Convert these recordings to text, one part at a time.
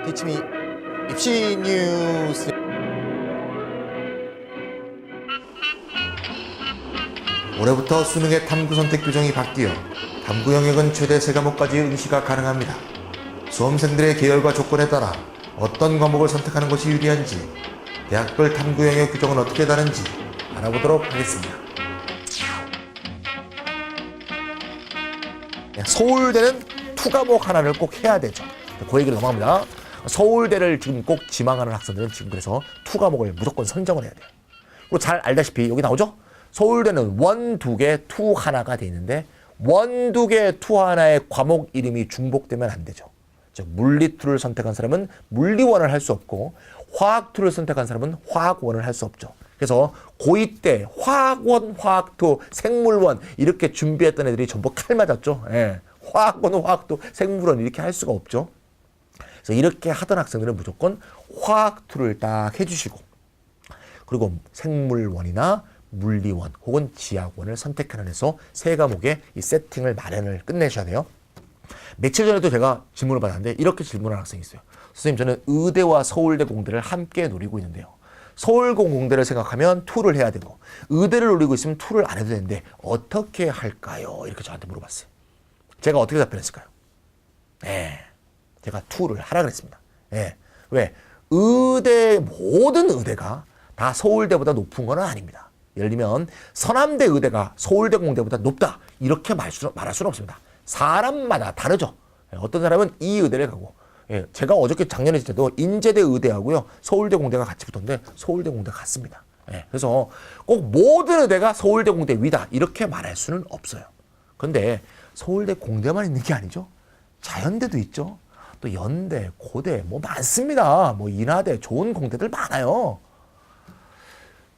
이치미 입시 뉴스. 올해부터 수능의 탐구 선택 규정이 바뀌어 탐구 영역은 최대 3과목까지 응시가 가능합니다. 수험생들의 계열과 조건에 따라 어떤 과목을 선택하는 것이 유리한지, 대학별 탐구 영역 규정은 어떻게 다른지 알아보도록 하겠습니다. 서울대는 투과목 하나를 꼭 해야 되죠. 그 얘기를 넘어갑니다. 서울대를 지금 꼭 지망하는 학생들은 지금 그래서 투과목을 무조건 선정을 해야 돼요. 그리고 잘 알다시피 여기 나오죠? 서울대는 원 2개, 투 하나가 돼 있는데 원 2개, 투 하나의 과목 이름이 중복되면 안 되죠. 즉 물리 2를 선택한 사람은 물리 1을 할 수 없고 화학 2를 선택한 사람은 화학 1을 할 수 없죠. 그래서 고2 때 화학 1, 화학 2, 생물 1 이렇게 준비했던 애들이 전부 칼 맞았죠. 예. 화학 1, 화학 2, 생물 1 이렇게 할 수가 없죠. 그래서 이렇게 하던 학생들은 무조건 화학 2를 딱 해주시고, 그리고 생물 1이나 물리 1 혹은 지학 1을 선택하는 해서 3과목의 이 세팅을 마련을 끝내셔야 돼요. 며칠 전에도 제가 질문을 받았는데 이렇게 질문하는 학생이 있어요. 선생님, 저는 의대와 서울대 공대를 함께 노리고 있는데요. 서울공 공대를 생각하면 2를 해야 되고 의대를 노리고 있으면 2를 안 해도 되는데 어떻게 할까요? 이렇게 저한테 물어봤어요. 제가 어떻게 답변했을까요? 네, 제가 2를 하라 그랬습니다. 네. 왜? 모든 의대가 다 서울대보다 높은 건 아닙니다. 예를 들면 서남대 의대가 서울대 공대보다 높다 이렇게 말할 수는 없습니다. 사람마다 다르죠. 어떤 사람은 이 의대를 가고, 제가 어저께 작년에 했을 때도 인제대 의대하고요 서울대 공대가 같이 붙었는데 서울대 공대 같습니다. 그래서 꼭 모든 의대가 서울대 공대 위다 이렇게 말할 수는 없어요. 그런데 서울대 공대만 있는 게 아니죠. 자연대도 있죠. 또 연대, 고대 뭐 많습니다. 뭐 인하대, 좋은 공대들 많아요.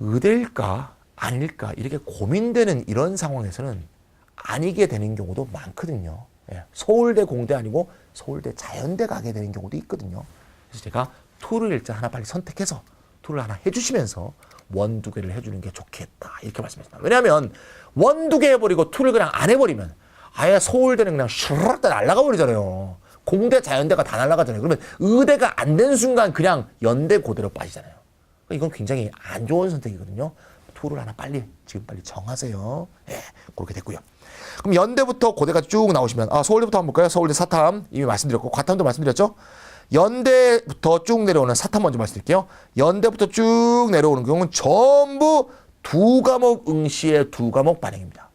의대일까 아닐까 이렇게 고민되는 이런 상황에서는 아니게 되는 경우도 많거든요. 서울대 공대 아니고 서울대 자연대 가게 되는 경우도 있거든요. 그래서 제가 2를 일단 하나 빨리 선택해서 2를 하나 해주시면서 1, 2개를 해주는 게 좋겠다 이렇게 말씀하셨습니다. 왜냐하면 1, 2개 해버리고 2를 그냥 안 해버리면 아예 서울대는 그냥 슈르륵 다 날아가 버리잖아요. 공대 자연대가 다 날아가잖아요. 그러면 의대가 안 된 순간 그냥 연대 고대로 빠지잖아요. 이건 굉장히 안 좋은 선택이거든요. 2를 하나 지금 빨리 정하세요. 그렇게 됐고요. 그럼 연대부터 고대가 쭉 나오시면, 서울대부터 한번 볼까요? 서울대 사탐 이미 말씀드렸고, 과탐도 말씀드렸죠? 연대부터 쭉 내려오는 사탐 먼저 말씀드릴게요. 연대부터 쭉 내려오는 경우는 전부 2과목 응시의 2과목 반영입니다.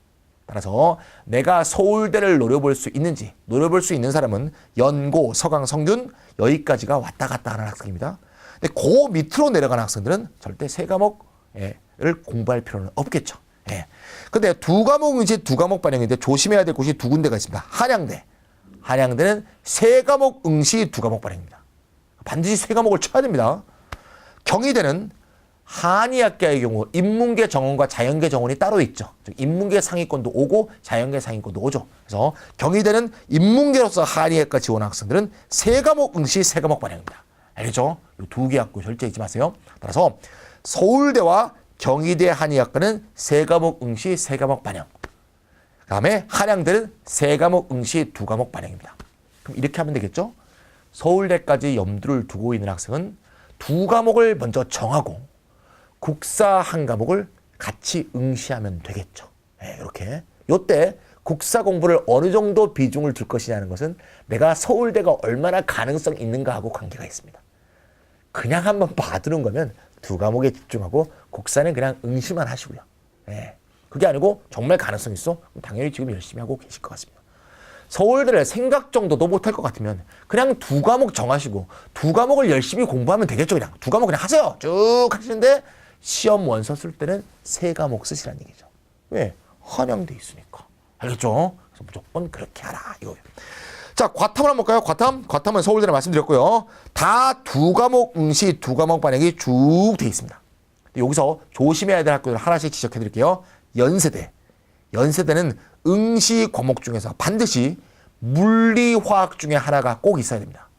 따라서 내가 서울대를 노려볼 수 있는지, 노려볼 수 있는 사람은 연고, 서강, 성균 여기까지가 왔다 갔다 하는 학생입니다. 근데 그 밑으로 내려가는 학생들은 절대 3과목을 공부할 필요는 없겠죠. 근데 2과목 응시 2과목 반영인데 조심해야 될 곳이 2군데가 있습니다. 한양대는 3과목 응시 2과목 반영입니다. 반드시 3과목을 쳐야 됩니다. 경희대는 한의학과의 경우 인문계 정원과 자연계 정원이 따로 있죠. 즉 인문계 상위권도 오고 자연계 상위권도 오죠. 그래서 경희대는 인문계로서 한의학과 지원하는 학생들은 3과목 응시 3과목 반영입니다. 알겠죠? 이 2개 학교 절대 잊지 마세요. 따라서 서울대와 경희대 한의학과는 3과목 응시 3과목 반영. 그 다음에 한양대는 3과목 응시 2과목 반영입니다. 그럼 이렇게 하면 되겠죠? 서울대까지 염두를 두고 있는 학생은 2과목을 먼저 정하고 국사 1과목을 같이 응시하면 되겠죠. 이렇게. 요때 국사 공부를 어느 정도 비중을 둘 것이냐는 것은 내가 서울대가 얼마나 가능성 있는가 하고 관계가 있습니다. 그냥 한번 봐두는 거면 2과목에 집중하고 국사는 그냥 응시만 하시고요. 그게 아니고 정말 가능성 있어? 그럼 당연히 지금 열심히 하고 계실 것 같습니다. 서울대를 생각 정도도 못할 것 같으면 그냥 2과목 정하시고 2과목을 열심히 공부하면 되겠죠. 그냥 2과목 그냥 하세요. 쭉 하시는데 시험 원서 쓸 때는 3과목 쓰시라는 얘기죠. 왜? 한양대 있으니까. 알겠죠? 그래서 무조건 그렇게 하라 이거예요. 자, 과탐을 한번 볼까요? 과탐은 서울대를 말씀드렸고요. 다 2과목 응시 2과목 반영이 쭉 돼 있습니다. 여기서 조심해야 될 학교들 하나씩 지적해 드릴게요. 연세대는 응시 과목 중에서 반드시 물리, 화학 중에 하나가 꼭 있어야 됩니다.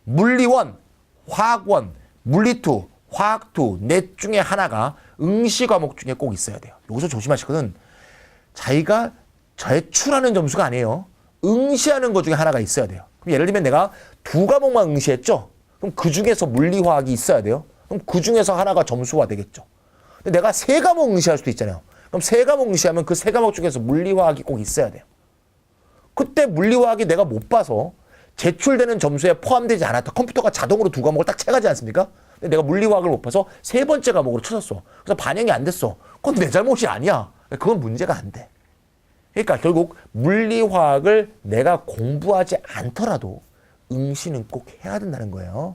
물리 1, 화학 1, 물리 2, 화학 2, 넷 중에 하나가 응시 과목 중에 꼭 있어야 돼요. 여기서 조심하시거든. 자기가 제출하는 점수가 아니에요. 응시하는 것 중에 하나가 있어야 돼요. 그럼 예를 들면 내가 2과목만 응시했죠? 그럼 그 중에서 물리화학이 있어야 돼요. 그럼 그 중에서 하나가 점수화 되겠죠. 근데 내가 세 과목 응시할 수도 있잖아요. 그럼 세 과목 응시하면 그 세 과목 중에서 물리화학이 꼭 있어야 돼요. 그때 물리화학이 내가 못 봐서 제출되는 점수에 포함되지 않았다. 컴퓨터가 자동으로 두 과목을 딱 채가지 않습니까? 근데 내가 물리화학을 못 봐서 세 번째 과목으로 쳐졌어. 그래서 반영이 안 됐어. 그건 내 잘못이 아니야. 그건 문제가 안 돼. 그러니까 결국 물리화학을 내가 공부하지 않더라도 응시는 꼭 해야 된다는 거예요.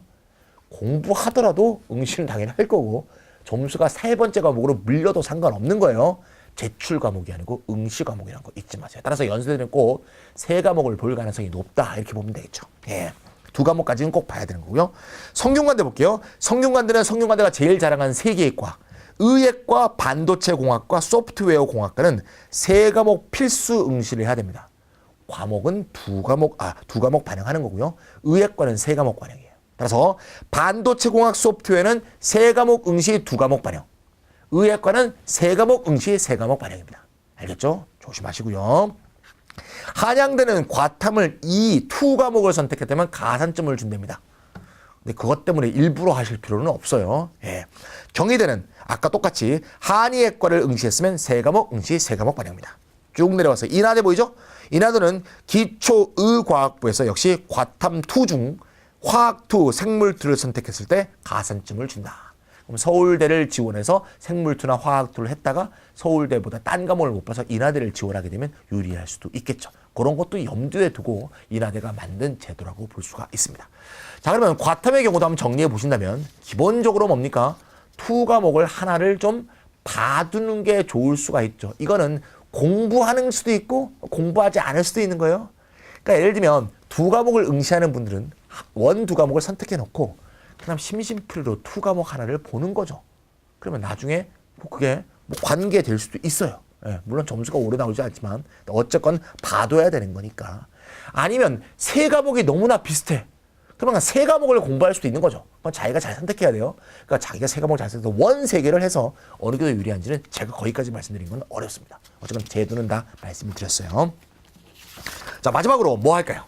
공부하더라도 응시는 당연히 할 거고 점수가 세 번째 과목으로 밀려도 상관없는 거예요. 제출 과목이 아니고 응시 과목이라는 거 잊지 마세요. 따라서 연세대는 꼭 세 과목을 볼 가능성이 높다 이렇게 보면 되겠죠. 예. 두 과목까지는 꼭 봐야 되는 거고요. 성균관대 볼게요. 성균관대는 성균관대가 제일 자랑한 세 개의 과. 의예과, 반도체공학과, 소프트웨어공학과는 세 과목 필수 응시를 해야 됩니다. 과목은 두 과목 반영하는 거고요. 의예과는 세 과목 반영이에요. 따라서 반도체공학, 소프트웨어는 세 과목 응시, 두 과목 반영. 의예과는 세 과목 응시, 세 과목 반영입니다. 알겠죠? 조심하시고요. 한양대는 과탐을 2 과목을 선택했다면 가산점을 준답니다. 근데 그것 때문에 일부러 하실 필요는 없어요. 예. 경희대는 아까 똑같이 한의예과를 응시했으면 세 과목 응시, 세 과목 반영입니다. 쭉 내려와서 인하대 보이죠? 인하대는 기초의과학부에서 역시 과탐 2 중 화학 2, 생물 2를 선택했을 때 가산점을 준다. 그럼 서울대를 지원해서 생물 2나 화학 2를 했다가 서울대보다 딴 과목을 못 봐서 인하대를 지원하게 되면 유리할 수도 있겠죠. 그런 것도 염두에 두고 인하대가 만든 제도라고 볼 수가 있습니다. 자, 그러면 과탐의 경우도 한번 정리해 보신다면 기본적으로 뭡니까? 2 과목을 하나를 좀 봐두는 게 좋을 수가 있죠. 이거는 공부하는 수도 있고 공부하지 않을 수도 있는 거예요. 그러니까 예를 들면 2 과목을 응시하는 분들은 2 과목을 선택해 놓고 그다음 심심풀이로 2 과목 하나를 보는 거죠. 그러면 나중에 그게 관계될 수도 있어요. 예, 물론 점수가 오래 나오지 않지만 어쨌건 봐둬야 되는 거니까. 아니면 3 과목이 너무나 비슷해. 그러면 3 과목을 공부할 수도 있는 거죠. 그건 자기가 잘 선택해야 돼요. 그러니까 자기가 3 과목을 잘 선택해서 원 3개를 해서 어느 게 더 유리한지는 제가 거기까지 말씀드린 건 어렵습니다. 어쨌든 제도는 다 말씀을 드렸어요. 자, 마지막으로 뭐 할까요?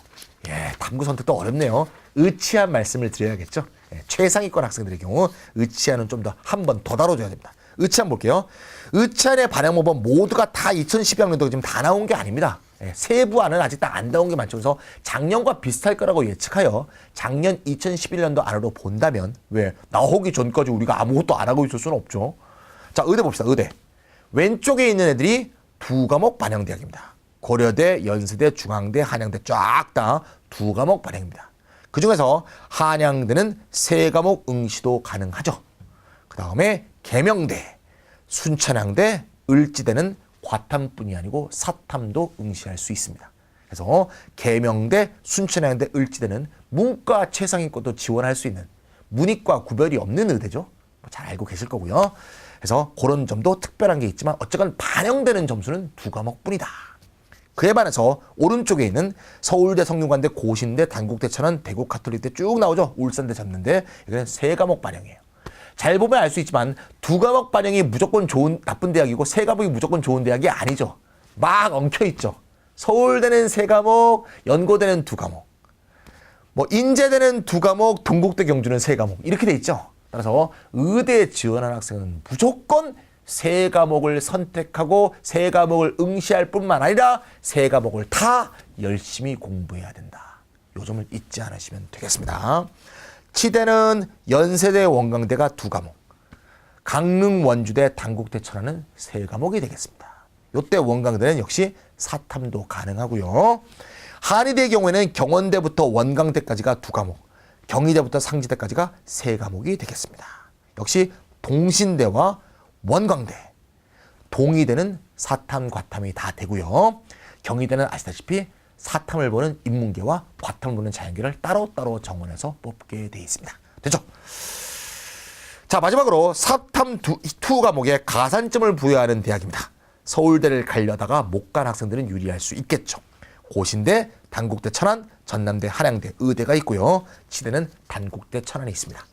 예, 탐구 선택도 어렵네요. 의치한 말씀을 드려야겠죠. 예, 최상위권 학생들의 경우 의치한은 좀 더 한 번 더 다뤄줘야 됩니다. 의치한 볼게요. 의치한의 반영 모범 모두가 다 2012학년도 지금 다 나온 게 아닙니다. 예, 세부안은 아직 다 안 나온 게 많죠. 그래서 작년과 비슷할 거라고 예측하여 작년 2011년도 안으로 본다면 왜 나오기 전까지 우리가 아무것도 안 하고 있을 수는 없죠. 자, 의대 봅시다. 의대. 왼쪽에 있는 애들이 2 과목 반영 대학입니다. 고려대, 연세대, 중앙대, 한양대 쫙 다 2 과목 반영입니다. 그중에서 한양대는 3 과목 응시도 가능하죠. 그 다음에 계명대, 순천향대, 을지대는 과탐뿐이 아니고 사탐도 응시할 수 있습니다. 그래서 계명대, 순천향대, 을지대는 문과 최상위권도 지원할 수 있는 문이과 구별이 없는 의대죠. 잘 알고 계실 거고요. 그래서 그런 점도 특별한 게 있지만 어쨌건 반영되는 점수는 2 과목뿐이다. 그에 반해서 오른쪽에 있는 서울대, 성균관대, 고신대, 단국대, 천안, 대구 카톨릭대 쭉 나오죠. 울산대, 전남대. 이건 3 과목 반영이에요. 잘 보면 알 수 있지만 2 과목 반영이 무조건 좋은 나쁜 대학이고 3 과목이 무조건 좋은 대학이 아니죠. 막 엉켜 있죠. 서울대는 3 과목, 연고대는 2 과목. 뭐 인제대는 2 과목, 동국대, 경주는 3 과목. 이렇게 돼 있죠. 따라서 의대에 지원하는 학생은 무조건 3 과목을 선택하고 3 과목을 응시할 뿐만 아니라 3 과목을 다 열심히 공부해야 된다. 요 점을 잊지 않으시면 되겠습니다. 치대는 연세대, 원광대가 2 과목, 강릉, 원주대, 단국대, 천안은 3 과목이 되겠습니다. 요때 원광대는 역시 사탐도 가능하고요. 한의대의 경우에는 경원대부터 원광대까지가 2 과목, 경희대부터 상지대까지가 3 과목이 되겠습니다. 역시 동신대와 원광대, 동의대는 사탐, 과탐이 다 되고요. 경희대는 아시다시피 사탐을 보는 인문계와 과탐을 보는 자연계를 따로따로 정원해서 뽑게 돼 있습니다. 됐죠? 자, 마지막으로 사탐 2 과목에 가산점을 부여하는 대학입니다. 서울대를 가려다가 못 간 학생들은 유리할 수 있겠죠. 고신대, 단국대, 천안, 전남대, 한양대, 의대가 있고요. 치대는 단국대, 천안에 있습니다.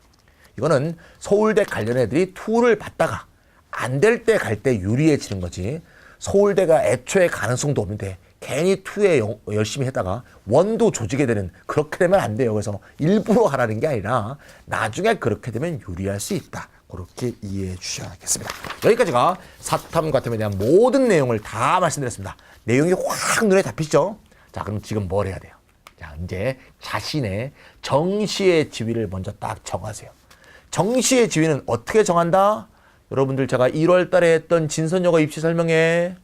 이거는 서울대 관련 애들이 2를 받다가 안 될 때 갈 때 유리해지는 거지. 서울대가 애초에 가능성도 없는데 괜히 투에 열심히 했다가 원도 조지게 되는, 그렇게 되면 안 돼요. 그래서 일부러 하라는 게 아니라 나중에 그렇게 되면 유리할 수 있다. 그렇게 이해해 주셔야겠습니다. 여기까지가 사탐과탐에 대한 모든 내용을 다 말씀드렸습니다. 내용이 확 눈에 잡히시죠? 자, 그럼 지금 뭘 해야 돼요? 자, 이제 자신의 정시의 지위를 먼저 딱 정하세요. 정시의 지위는 어떻게 정한다? 여러분들 제가 1월 달에 했던 진선여고 입시 설명회,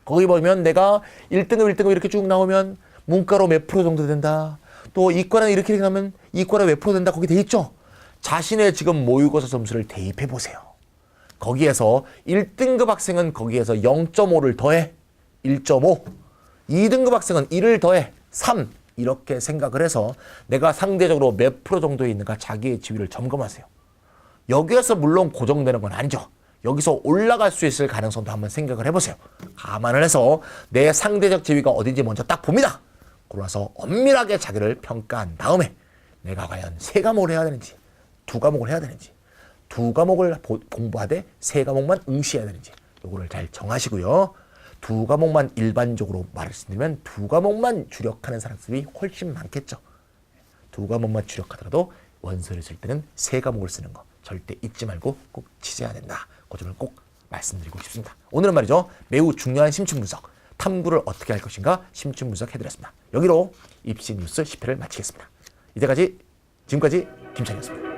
거기 보면 내가 1등급 이렇게 쭉 나오면 문과로 몇 프로 정도 된다. 또 이과는 이렇게 하면 이과로 몇 프로 된다. 거기 돼 있죠? 자신의 지금 모의고사 점수를 대입해 보세요. 거기에서 1등급 학생은 거기에서 0.5를 더해 1.5, 2등급 학생은 1을 더해 3, 이렇게 생각을 해서 내가 상대적으로 몇 프로 정도에 있는가 자기의 지위를 점검하세요. 여기에서 물론 고정되는 건 아니죠. 여기서 올라갈 수 있을 가능성도 한번 생각을 해보세요. 감안을 해서 내 상대적 지위가 어딘지 먼저 딱 봅니다. 그러고 나서 엄밀하게 자기를 평가한 다음에 내가 과연 3과목을 해야 되는지 2과목을 해야 되는지 2과목을 공부하되 3과목만 응시해야 되는지 요거를 잘 정하시고요. 2과목만 일반적으로 말씀드리면 2과목만 주력하는 사람들이 훨씬 많겠죠. 2과목만 주력하더라도 원서를 쓸 때는 3과목을 쓰는 거 절대 잊지 말고 꼭 지져야 된다. 그 점을 꼭 말씀드리고 싶습니다. 오늘은 말이죠. 매우 중요한 심층 분석, 탐구를 어떻게 할 것인가 심층 분석 해드렸습니다. 여기로 입시 뉴스 10회를 마치겠습니다. 지금까지 김찬이었습니다.